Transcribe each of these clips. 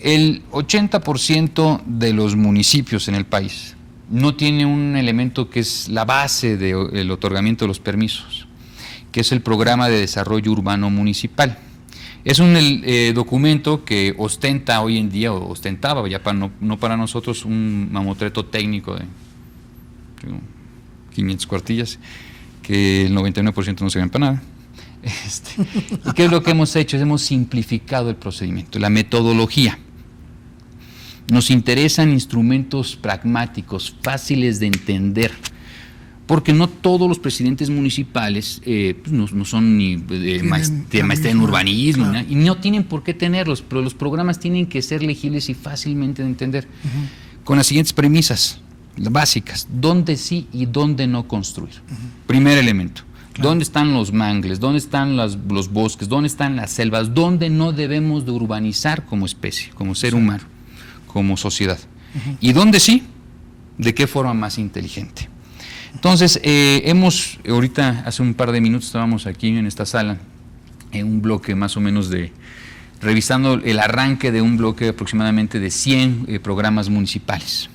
El 80% de los municipios en el país no tiene un elemento que es la base del otorgamiento de los permisos, que es el Programa de Desarrollo Urbano Municipal. Es un documento que ostenta hoy en día, o ostentaba ya no para nosotros, un mamotreto técnico de 500 cuartillas, que el 99% no sirven para nada. ¿Y qué es lo que hemos hecho? Hemos simplificado el procedimiento, la metodología. Nos interesan instrumentos pragmáticos, fáciles de entender, porque no todos los presidentes municipales no son ni de maestría en urbanismo, claro, y no tienen por qué tenerlos, pero los programas tienen que ser legibles y fácilmente de entender, con las siguientes premisas básicas: dónde sí y dónde no construir. Primer elemento. Claro. ¿Dónde están los mangles? ¿Dónde están los bosques? ¿Dónde están las selvas? ¿Dónde no debemos de urbanizar como especie, como ser humano, como sociedad? ¿Y dónde sí? ¿De qué forma más inteligente? Entonces, ahorita hace un par de minutos estábamos aquí en esta sala, en un bloque más o menos revisando el arranque de un bloque aproximadamente de 100 programas municipales.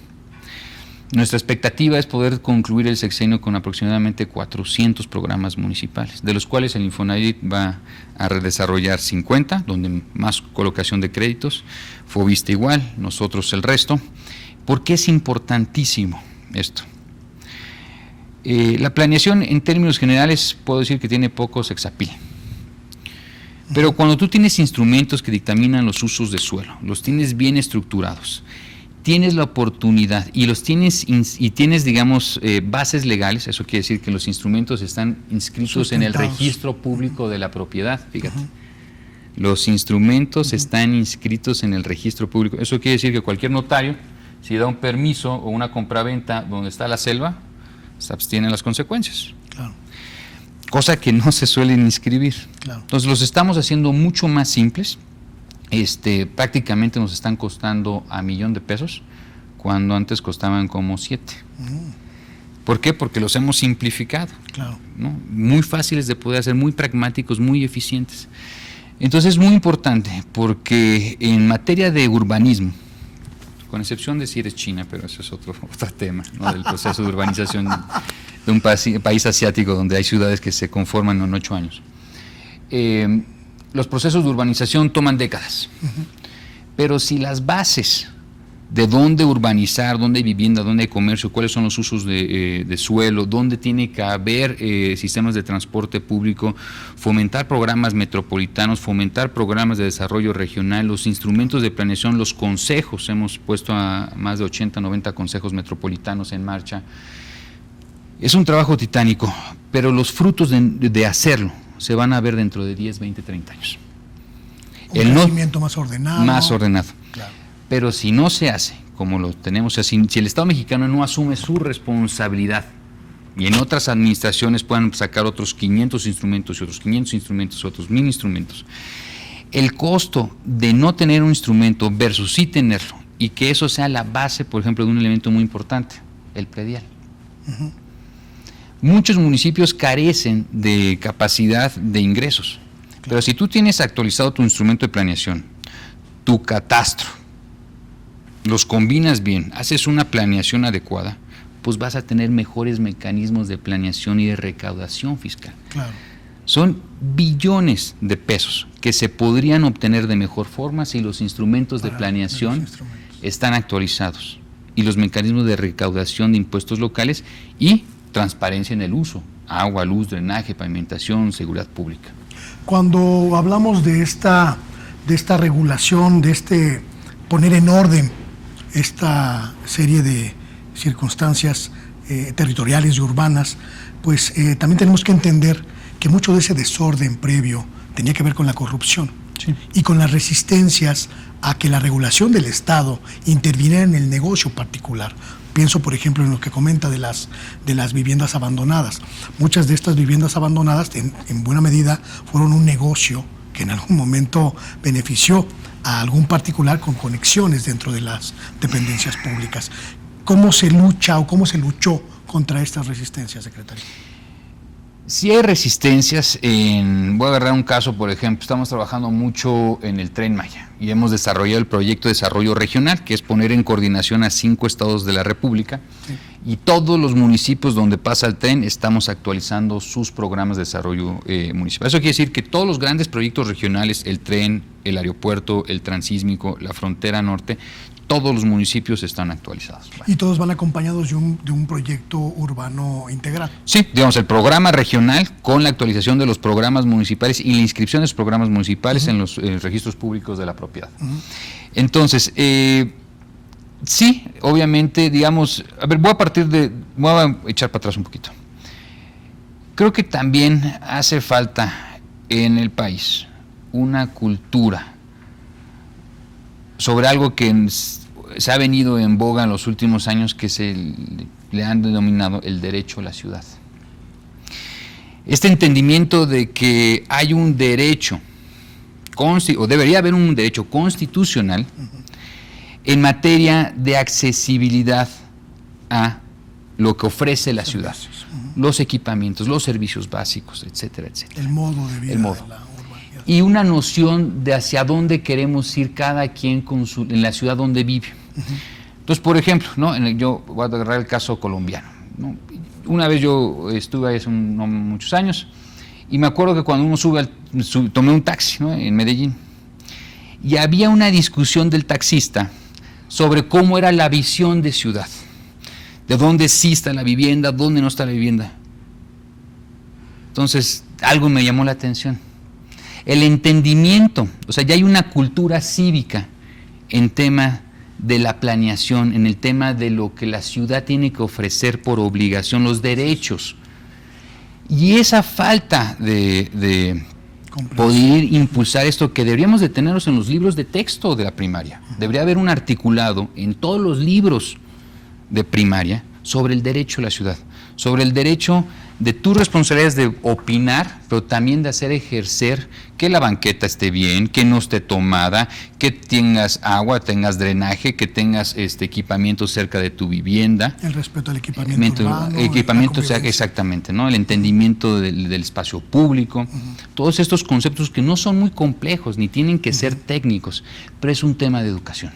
Nuestra expectativa es poder concluir el sexenio con aproximadamente 400 programas municipales, de los cuales el Infonavit va a redesarrollar 50, donde más colocación de créditos, Foviste igual, nosotros el resto. ¿Por qué es importantísimo esto? La planeación, en términos generales, puedo decir que tiene poco sex appeal. Pero cuando tú tienes instrumentos que dictaminan los usos de suelo, los tienes bien estructurados, tienes la oportunidad y tienes, digamos, bases legales, eso quiere decir que los instrumentos están inscritos en el registro público de la propiedad, fíjate. Los instrumentos están inscritos en el registro público. Eso quiere decir que cualquier notario, si da un permiso o una compraventa donde está la selva, se abstiene de las consecuencias. Claro. Cosa que no se suelen inscribir. Claro. Entonces los estamos haciendo mucho más simples. Prácticamente nos están costando $1,000,000 de pesos, cuando antes costaban como 7. ¿Por qué? Porque los hemos simplificado. Claro. ¿No? Muy fáciles de poder hacer, muy pragmáticos, muy eficientes. Entonces es muy importante, porque en materia de urbanismo, con excepción de si eres China, pero eso es otro tema, ¿no? Del proceso de urbanización de un país asiático donde hay ciudades que se conforman en 8 años. Los procesos de urbanización toman décadas, pero si las bases de dónde urbanizar, dónde hay vivienda, dónde hay comercio, cuáles son los usos de suelo, dónde tiene que haber sistemas de transporte público, fomentar programas metropolitanos, fomentar programas de desarrollo regional, los instrumentos de planeación, los consejos, hemos puesto a más de 80, 90 consejos metropolitanos en marcha. Es un trabajo titánico, pero los frutos de hacerlo se van a ver dentro de 10, 20, 30 años. Un crecimiento más ordenado. Más ordenado. Claro. Pero si no se hace, como lo tenemos así, si el Estado mexicano no asume su responsabilidad, y en otras administraciones puedan sacar otros 500 instrumentos y otros 500 instrumentos, otros 1,000 instrumentos, el costo de no tener un instrumento versus sí tenerlo, y que eso sea la base, por ejemplo, de un elemento muy importante, el predial. Muchos municipios carecen de capacidad de ingresos, pero si tú tienes actualizado tu instrumento de planeación, tu catastro, los combinas bien, haces una planeación adecuada, pues vas a tener mejores mecanismos de planeación y de recaudación fiscal. Claro. Son billones de pesos que se podrían obtener de mejor forma si los instrumentos de planeación están actualizados, y los mecanismos de recaudación de impuestos locales y transparencia en el uso, agua, luz, drenaje, pavimentación, seguridad pública. Cuando hablamos de esta regulación, de poner en orden esta serie de circunstancias territoriales y urbanas, pues también tenemos que entender que mucho de ese desorden previo tenía que ver con la corrupción, sí, y con las resistencias a que la regulación del Estado interviniera en el negocio particular. Pienso, por ejemplo, en lo que comenta de las viviendas abandonadas. Muchas de estas viviendas abandonadas, en buena medida, fueron un negocio que en algún momento benefició a algún particular con conexiones dentro de las dependencias públicas. ¿Cómo se lucha o cómo se luchó contra estas resistencias, secretario? Sí hay resistencias. Voy a agarrar un caso, por ejemplo, estamos trabajando mucho en el Tren Maya y hemos desarrollado el proyecto de desarrollo regional, que es poner en coordinación a 5 estados de la República, sí. Y todos los municipios donde pasa el tren estamos actualizando sus programas de desarrollo municipal. Eso quiere decir que todos los grandes proyectos regionales, el tren, el aeropuerto, el transísmico, la frontera norte, todos los municipios están actualizados. ¿Y todos van acompañados de un proyecto urbano integral? Sí, digamos, el programa regional con la actualización de los programas municipales y la inscripción de los programas municipales en los registros públicos de la propiedad. Entonces, sí, obviamente, digamos, a ver, voy a echar para atrás un poquito. Creo que también hace falta en el país una cultura sobre algo que se ha venido en boga en los últimos años, que le han denominado el derecho a la ciudad. Este entendimiento de que hay un derecho, o debería haber un derecho constitucional en materia de accesibilidad a lo que ofrece la ciudad, los equipamientos, los servicios básicos, etcétera, etcétera. El modo de vida. Y una noción de hacia dónde queremos ir cada quien en la ciudad donde vive. Entonces, por ejemplo, ¿no? Yo voy a agarrar el caso colombiano, ¿no? Una vez yo estuve hace no muchos años y me acuerdo que cuando uno tomé un taxi, ¿no? En Medellín, y había una discusión del taxista sobre cómo era la visión de ciudad, de dónde sí está la vivienda, dónde no está la vivienda. Entonces, algo me llamó la atención. El entendimiento, o sea, ya hay una cultura cívica en tema de la planeación, en el tema de lo que la ciudad tiene que ofrecer por obligación, los derechos. Y esa falta de poder impulsar esto, que deberíamos de tenerlos en los libros de texto de la primaria. Debería haber un articulado en todos los libros de primaria sobre el derecho a la ciudad, sobre el derecho de tus responsabilidades de opinar, pero también de hacer ejercer que la banqueta esté bien, que no esté tomada, que tengas agua, tengas drenaje, que tengas equipamiento cerca de tu vivienda. El respeto al equipamiento urbano. Equipamiento, exactamente, ¿no? El entendimiento del espacio público. Todos estos conceptos que no son muy complejos, ni tienen que ser técnicos, pero es un tema de educación.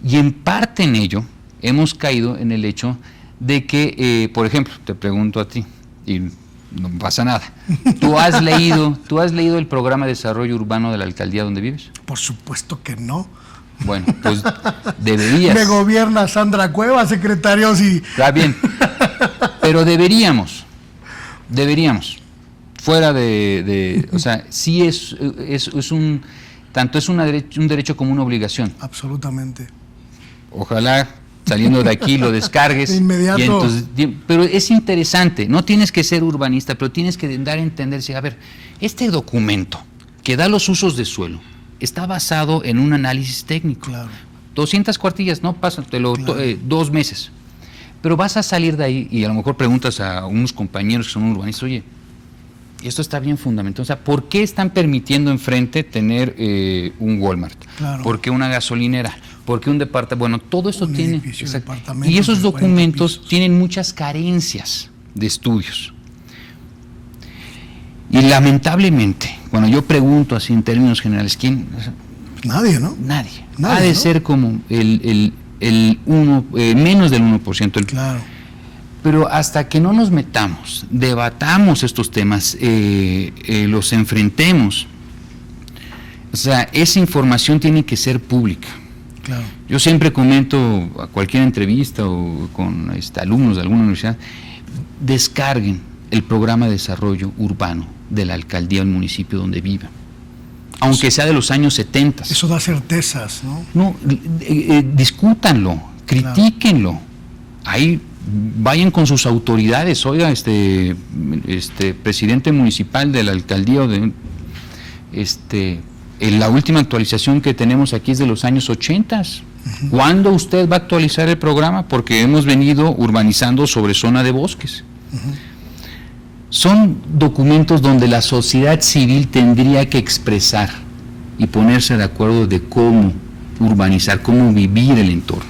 Y en parte en ello hemos caído en el hecho de que, por ejemplo, te pregunto a ti, y no pasa nada, ¿tú has leído el programa de desarrollo urbano de la alcaldía donde vives? Por supuesto que no. Bueno, pues deberías. Me gobierna Sandra Cuevas, secretario, sí. Está bien, pero deberíamos, fuera o sea, sí tanto es un derecho como una obligación. Absolutamente. Ojalá saliendo de aquí lo descargues. De inmediato. Y entonces, pero es interesante, no tienes que ser urbanista, pero tienes que dar a entenderse, a ver, este documento que da los usos de suelo está basado en un análisis técnico. Claro. 200 cuartillas, no pasa, 2 meses. Pero vas a salir de ahí y a lo mejor preguntas a unos compañeros que son urbanistas, oye, esto está bien fundamentado. O sea, ¿por qué están permitiendo enfrente tener un Walmart? Claro. ¿Por qué una gasolinera? ¿Por qué un departamento? Bueno, todo eso tiene. Y esos documentos tienen muchas carencias de estudios. Y lamentablemente, cuando yo pregunto así en términos generales, ¿quién? Nadie, ¿no? Nadie. Ha de ser como menos del 1%. Claro. Pero hasta que no nos metamos, debatamos estos temas, los enfrentemos, o sea, esa información tiene que ser pública. Claro. Yo siempre comento a cualquier entrevista o con alumnos de alguna universidad, descarguen el programa de desarrollo urbano de la alcaldía o el municipio donde vivan, aunque sea de los años 70. Eso da certezas, ¿no? No, discútanlo, critíquenlo. Claro. Ahí vayan con sus autoridades, oiga, presidente municipal de la alcaldía o de la última actualización que tenemos aquí es de los años 80. ¿Cuándo usted va a actualizar el programa? Porque hemos venido urbanizando sobre zona de bosques. Son documentos donde la sociedad civil tendría que expresar y ponerse de acuerdo de cómo urbanizar, cómo vivir el entorno.